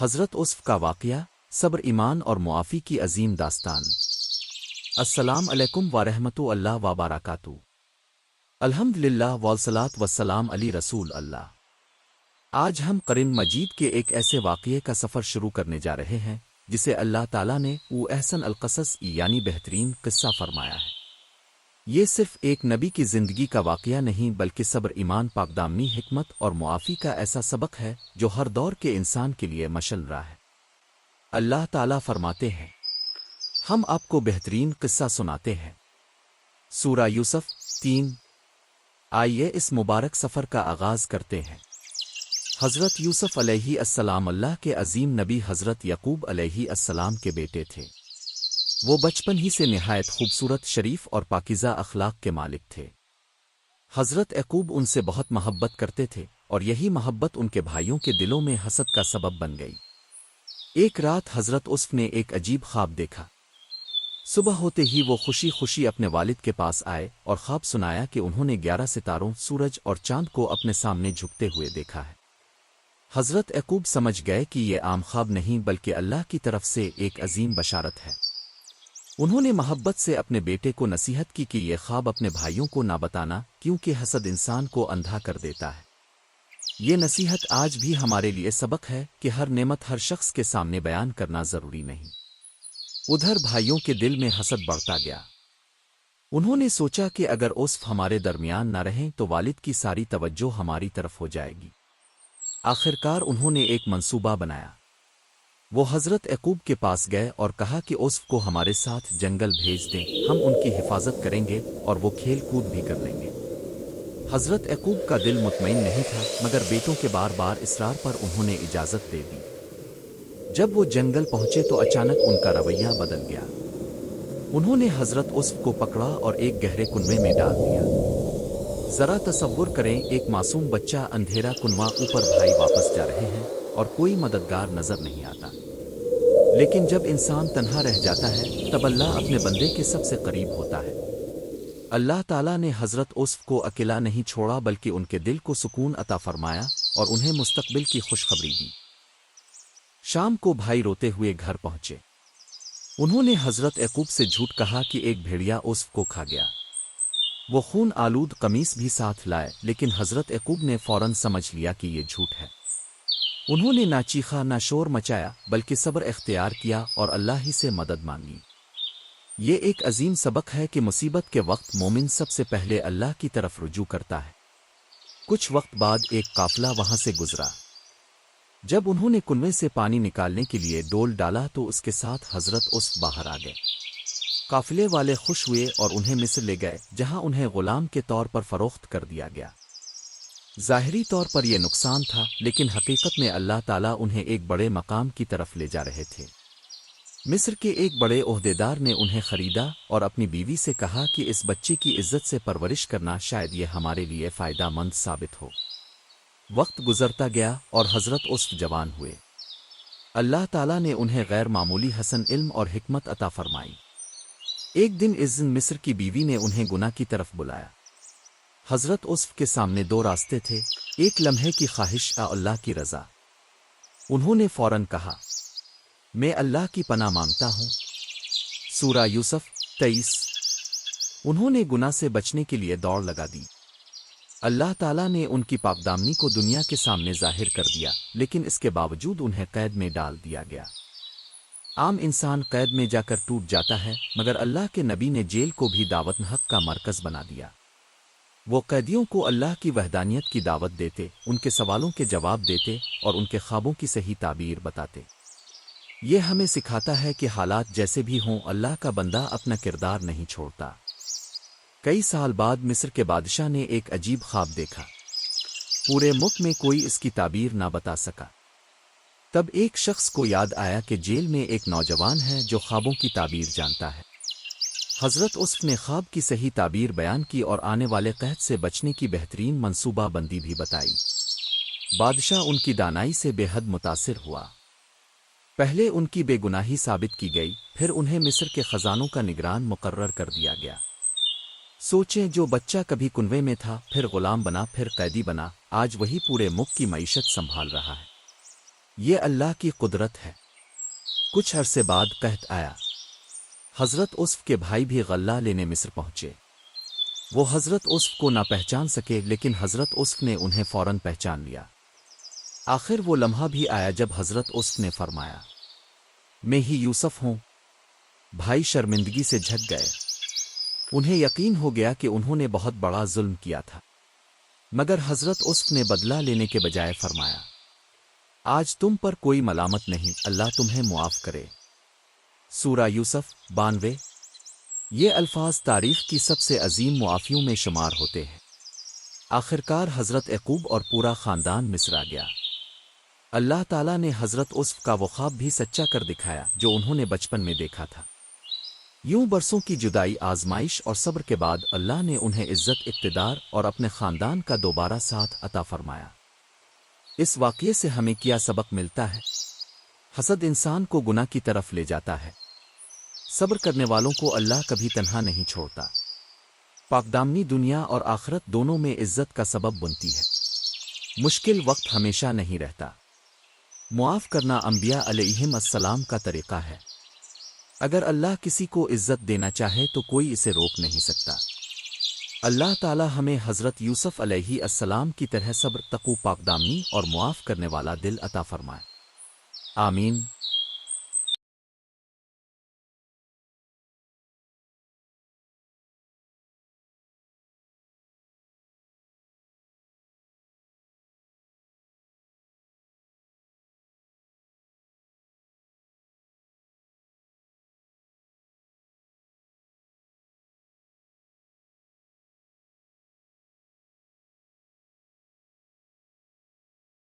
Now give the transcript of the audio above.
حضرت عصف کا واقعہ، صبر، ایمان اور معافی کی عظیم داستان۔ السلام علیکم ورحمۃ اللہ وبرکاتہ۔ الحمد للہ والصلاۃ والسلام علی رسول اللہ۔ آج ہم قرآن مجید کے ایک ایسے واقعے کا سفر شروع کرنے جا رہے ہیں جسے اللہ تعالیٰ نے احسن القصص یعنی بہترین قصہ فرمایا ہے۔ یہ صرف ایک نبی کی زندگی کا واقعہ نہیں بلکہ صبر، ایمان، پاکدامنی، حکمت اور معافی کا ایسا سبق ہے جو ہر دور کے انسان کے لیے مشل رہا ہے۔ اللہ تعالیٰ فرماتے ہیں، ہم آپ کو بہترین قصہ سناتے ہیں۔ سورہ یوسف 3۔ آئیے اس مبارک سفر کا آغاز کرتے ہیں۔ حضرت یوسف علیہ السلام اللہ کے عظیم نبی حضرت یعقوب علیہ السلام کے بیٹے تھے۔ وہ بچپن ہی سے نہایت خوبصورت، شریف اور پاکیزہ اخلاق کے مالک تھے۔ حضرت یعقوب ان سے بہت محبت کرتے تھے اور یہی محبت ان کے بھائیوں کے دلوں میں حسد کا سبب بن گئی۔ ایک رات حضرت عصف نے ایک عجیب خواب دیکھا۔ صبح ہوتے ہی وہ خوشی خوشی اپنے والد کے پاس آئے اور خواب سنایا کہ انہوں نے 11 ستاروں، سورج اور چاند کو اپنے سامنے جھکتے ہوئے دیکھا ہے۔ حضرت یعقوب سمجھ گئے کہ یہ عام خواب نہیں بلکہ اللہ کی طرف سے ایک عظیم بشارت ہے۔ انہوں نے محبت سے اپنے بیٹے کو نصیحت کی کہ یہ خواب اپنے بھائیوں کو نہ بتانا کیونکہ حسد انسان کو اندھا کر دیتا ہے۔ یہ نصیحت آج بھی ہمارے لیے سبق ہے کہ ہر نعمت ہر شخص کے سامنے بیان کرنا ضروری نہیں۔ ادھر بھائیوں کے دل میں حسد بڑھتا گیا۔ انہوں نے سوچا کہ اگر عصف ہمارے درمیان نہ رہیں تو والد کی ساری توجہ ہماری طرف ہو جائے گی۔ آخرکار انہوں نے ایک منصوبہ بنایا۔ وہ حضرت یعقوب کے پاس گئے اور کہا کہ عصف کو ہمارے ساتھ جنگل بھیج دیں، ہم ان کی حفاظت کریں گے اور وہ کھیل کود بھی کر لیں گے۔ حضرت یعقوب کا دل مطمئن نہیں تھا مگر بیٹوں کے بار بار اصرار پر انہوں نے اجازت دے دی۔ جب وہ جنگل پہنچے تو اچانک ان کا رویہ بدل گیا۔ انہوں نے حضرت عصف کو پکڑا اور ایک گہرے کنویں میں ڈال دیا۔ ذرا تصور کریں، ایک معصوم بچہ، اندھیرا کنواں، اوپر بھائی واپس جا رہے ہیں اور کوئی مددگار نظر نہیں آتا۔ لیکن جب انسان تنہا رہ جاتا ہے تب اللہ اپنے بندے کے سب سے قریب ہوتا ہے۔ اللہ تعالیٰ نے حضرت عصف کو اکیلا نہیں چھوڑا بلکہ ان کے دل کو سکون عطا فرمایا اور انہیں مستقبل کی خوشخبری دی۔ شام کو بھائی روتے ہوئے گھر پہنچے۔ انہوں نے حضرت یعقوب سے جھوٹ کہا کہ ایک بھیڑیا عصف کو کھا گیا۔ وہ خون آلود قمیص بھی ساتھ لائے لیکن حضرت یعقوب نے فوراً سمجھ لیا کہ یہ جھوٹ ہے۔ انہوں نے نہ چیخا نہ شور مچایا بلکہ صبر اختیار کیا اور اللہ ہی سے مدد مانگی۔ یہ ایک عظیم سبق ہے کہ مصیبت کے وقت مومن سب سے پہلے اللہ کی طرف رجوع کرتا ہے۔ کچھ وقت بعد ایک قافلہ وہاں سے گزرا۔ جب انہوں نے کنویں سے پانی نکالنے کے لیے ڈول ڈالا تو اس کے ساتھ حضرت عصف باہر آ گئے۔ قافلے والے خوش ہوئے اور انہیں مصر لے گئے جہاں انہیں غلام کے طور پر فروخت کر دیا گیا۔ ظاہری طور پر یہ نقصان تھا لیکن حقیقت میں اللہ تعالیٰ انہیں ایک بڑے مقام کی طرف لے جا رہے تھے۔ مصر کے ایک بڑے عہدیدار نے انہیں خریدا اور اپنی بیوی سے کہا کہ اس بچے کی عزت سے پرورش کرنا، شاید یہ ہمارے لیے فائدہ مند ثابت ہو۔ وقت گزرتا گیا اور حضرت عصف جوان ہوئے۔ اللہ تعالیٰ نے انہیں غیر معمولی حسن علم اور حکمت عطا فرمائی۔ ایک دن مصر کی بیوی نے انہیں گناہ کی طرف بلایا۔ حضرت عصف کے سامنے دو راستے تھے، ایک لمحے کی خواہش اور اللہ کی رضا۔ انہوں نے فوراً کہا، میں اللہ کی پناہ مانگتا ہوں۔ سورہ یوسف 23۔ انہوں نے گناہ سے بچنے کے لیے دوڑ لگا دی۔ اللہ تعالیٰ نے ان کی پاکدامنی کو دنیا کے سامنے ظاہر کر دیا لیکن اس کے باوجود انہیں قید میں ڈال دیا گیا۔ عام انسان قید میں جا کر ٹوٹ جاتا ہے مگر اللہ کے نبی نے جیل کو بھی دعوت حق کا مرکز بنا دیا۔ وہ قیدیوں کو اللہ کی وحدانیت کی دعوت دیتے، ان کے سوالوں کے جواب دیتے اور ان کے خوابوں کی صحیح تعبیر بتاتے۔ یہ ہمیں سکھاتا ہے کہ حالات جیسے بھی ہوں اللہ کا بندہ اپنا کردار نہیں چھوڑتا۔ کئی سال بعد مصر کے بادشاہ نے ایک عجیب خواب دیکھا۔ پورے ملک میں کوئی اس کی تعبیر نہ بتا سکا۔ تب ایک شخص کو یاد آیا کہ جیل میں ایک نوجوان ہے جو خوابوں کی تعبیر جانتا ہے۔ حضرت عصف نے خواب کی صحیح تعبیر بیان کی اور آنے والے قحط سے بچنے کی بہترین منصوبہ بندی بھی بتائی۔ بادشاہ ان کی دانائی سے بے حد متاثر ہوا۔ پہلے ان کی بے گناہی ثابت کی گئی، پھر انہیں مصر کے خزانوں کا نگران مقرر کر دیا گیا۔ سوچیں، جو بچہ کبھی کنویں میں تھا، پھر غلام بنا، پھر قیدی بنا، آج وہی پورے ملک کی معیشت سنبھال رہا ہے۔ یہ اللہ کی قدرت ہے۔ کچھ عرصے بعد قحط آیا۔ حضرت یوسف کے بھائی بھی غلہ لینے مصر پہنچے۔ وہ حضرت یوسف کو نہ پہچان سکے، لیکن حضرت یوسف نے انہیں فوراً پہچان لیا۔ آخر وہ لمحہ بھی آیا جب حضرت یوسف نے فرمایا، میں ہی یوسف ہوں۔ بھائی شرمندگی سے جھک گئے۔ انہیں یقین ہو گیا کہ انہوں نے بہت بڑا ظلم کیا تھا، مگر حضرت یوسف نے بدلہ لینے کے بجائے فرمایا، آج تم پر کوئی ملامت نہیں، اللہ تمہیں معاف کرے۔ سورہ یوسف 92۔ یہ الفاظ تاریخ کی سب سے عظیم معافیوں میں شمار ہوتے ہیں۔ آخرکار حضرت یعقوب اور پورا خاندان مصر آ گیا۔ اللہ تعالیٰ نے حضرت یوسف کا وہ خواب بھی سچا کر دکھایا جو انہوں نے بچپن میں دیکھا تھا۔ یوں برسوں کی جدائی، آزمائش اور صبر کے بعد اللہ نے انہیں عزت، اقتدار اور اپنے خاندان کا دوبارہ ساتھ عطا فرمایا۔ اس واقعے سے ہمیں کیا سبق ملتا ہے؟ حسد انسان کو گناہ کی طرف لے جاتا ہے۔ صبر کرنے والوں کو اللہ کبھی تنہا نہیں چھوڑتا۔ پاکدامنی دنیا اور آخرت دونوں میں عزت کا سبب بنتی ہے۔ مشکل وقت ہمیشہ نہیں رہتا۔ معاف کرنا انبیاء علیہم السلام کا طریقہ ہے۔ اگر اللہ کسی کو عزت دینا چاہے تو کوئی اسے روک نہیں سکتا۔ اللہ تعالی ہمیں حضرت یوسف علیہ السلام کی طرح صبر، تقوی، پاکدامنی اور معاف کرنے والا دل عطا فرمائے۔ آمین۔